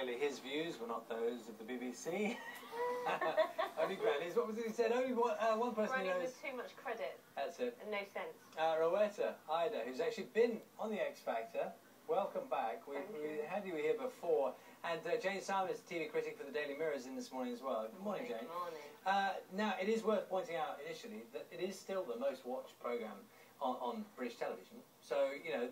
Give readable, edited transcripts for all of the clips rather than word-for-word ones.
clearly his views were not those of the BBC. Only Granny's. What was it he said? Only one person Granny knows. with too much credit. That's it. And no sense. Rowetta, Ida, who's actually been on the X Factor. Welcome back. We had you here before. And Jane Simons, TV critic for the Daily Mirror, is in this morning as well. Good morning, Jane. Good morning. Now, it is worth pointing out initially that it is still the most watched programme on British television. So, you know,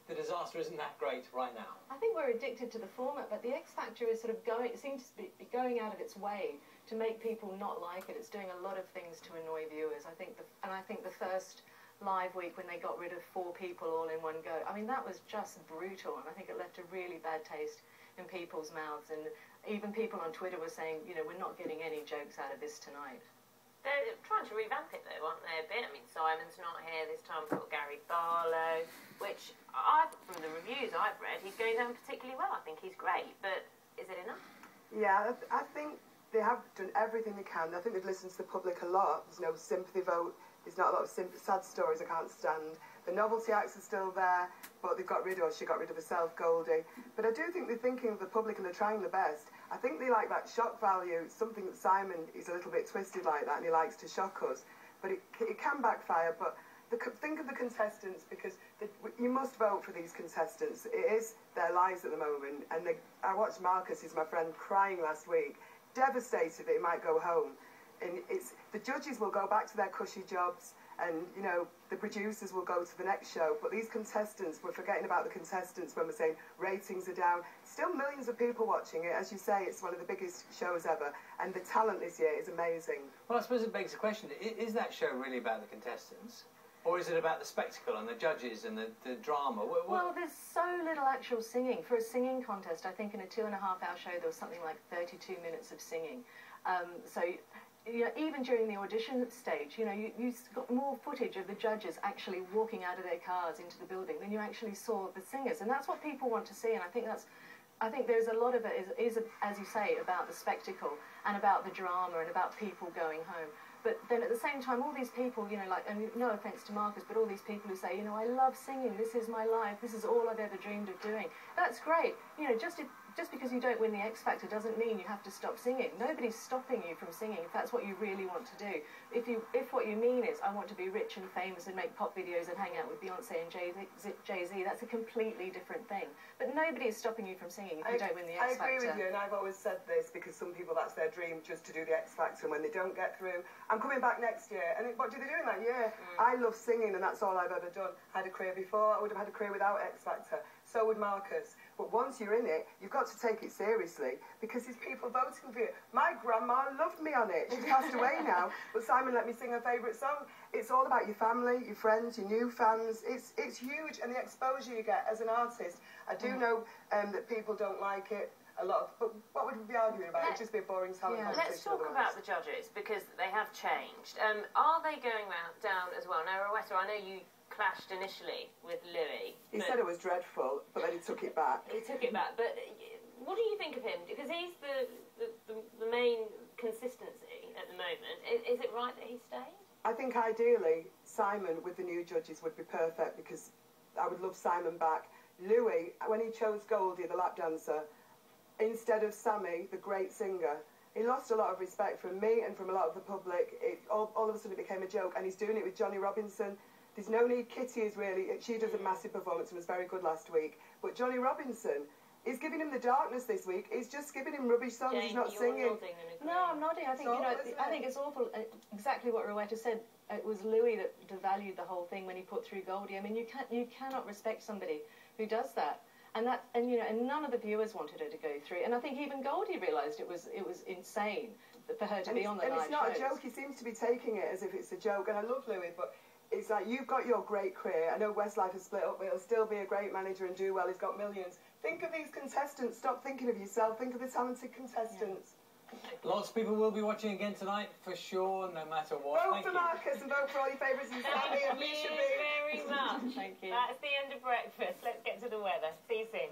the disaster isn't that great right now. I think we're addicted to the format, but the X Factor is sort of seems to be going out of its way to make people not like it. It's doing a lot of things to annoy viewers. I think the first live week when they got rid of 4 people all in one go, I mean, that was just brutal, and I think it left a really bad taste in people's mouths, and even people on Twitter were saying, you know, we're not getting any jokes out of this tonight. They're trying to revamp it though, aren't they, a bit? I mean, Simon's not here this time, we've got Gary Barlow, which, from the reviews I've read, he's going down particularly well. I think he's great, but is it enough? Yeah, I think they have done everything they can. I think they've listened to the public a lot. There's no sympathy vote. There's not a lot of sad stories I can't stand. The novelty acts are still there, but she got rid of herself, Goldie. But I do think they're thinking of the public and they're trying their best. I think they like that shock value, something that Simon is a little bit twisted like that and he likes to shock us. But it can backfire, but think of the contestants, because you must vote for these contestants. It is their lives at the moment. And I watched Marcus, who's my friend, crying last week, devastated that he might go home. And the judges will go back to their cushy jobs, and, you know, the producers will go to the next show. But these contestants, we're forgetting about the contestants when we're saying ratings are down. Still millions of people watching it. As you say, it's one of the biggest shows ever. And the talent this year is amazing. Well, I suppose it begs the question, is that show really about the contestants? Or is it about the spectacle and the judges and the drama? Well, there's so little actual singing. For a singing contest, I think in a 2.5-hour show there was something like 32 minutes of singing. So, you know, even during the audition stage, you know, you got more footage of the judges actually walking out of their cars into the building than you actually saw the singers, and that's what people want to see. And I think there's a lot of it is as you say, about the spectacle and about the drama and about people going home. But then at the same time, all these people, you know, like, and no offence to Marcus, but all these people who say, you know, I love singing, this is my life, this is all I've ever dreamed of doing. That's great. You know, just because you don't win the X Factor doesn't mean you have to stop singing. Nobody's stopping you from singing if that's what you really want to do. If what you mean is, I want to be rich and famous and make pop videos and hang out with Beyonce and Jay-Z, that's a completely different thing. But nobody is stopping you from singing if you don't win the X Factor. I agree with you, and I've always said this, because some people, that's their dream, just to do the X Factor, and when they don't get through, I'm coming back next year. And what do they do in that year? I love singing, and that's all I've ever done. I had a career before, I would have had a career without X Factor. So would Marcus. But once you're in it, you've got to take it seriously, because there's people voting for you. My grandma loved me on it. She's passed away now, but Simon let me sing her favourite song. It's all about your family, your friends, your new fans. It's huge, and the exposure you get as an artist. I do know that people don't like it a lot, but what would we be arguing about? It'd just be a boring talent competition. Let's talk about the judges, because they have changed. Are they going down as well? Now, Rowetta, I know you clashed initially with Louis. He said it was dreadful, but then he took it back. He took it back, but what do you think of him? Because he's the main consistency at the moment. Is it right that he stayed? I think ideally Simon with the new judges would be perfect, because I would love Simon back. Louis, when he chose Goldie, the lap dancer, instead of Sammy, the great singer, he lost a lot of respect from me and from a lot of the public. All of a sudden it became a joke, and he's doing it with Johnny Robinson. There's no need. Kitty is really, she does a massive performance and was very good last week. But Johnny Robinson is giving him the darkness this week. He's just giving him rubbish songs. Jane, he's not singing. No, I'm nodding. I think, you know, I think it's awful. Exactly what Rowetta said. It was Louis that devalued the whole thing when he put through Goldie. I mean, you cannot respect somebody who does that. And you know, and none of the viewers wanted her to go through. And I think even Goldie realised it was insane for her to be on the live shows. And it's not a joke. He seems to be taking it as if it's a joke. And I love Louis, but it's like, you've got your great career. I know Westlife has split up, but he'll still be a great manager and do well. He's got millions. Think of these contestants. Stop thinking of yourself. Think of the talented contestants. Yeah. Lots of people will be watching again tonight, for sure, no matter what. Vote for Marcus and vote for all your favourites and Sammy and Misha. Thank you very much. Thank you. That's the end of breakfast. Let's get to the weather. See you soon.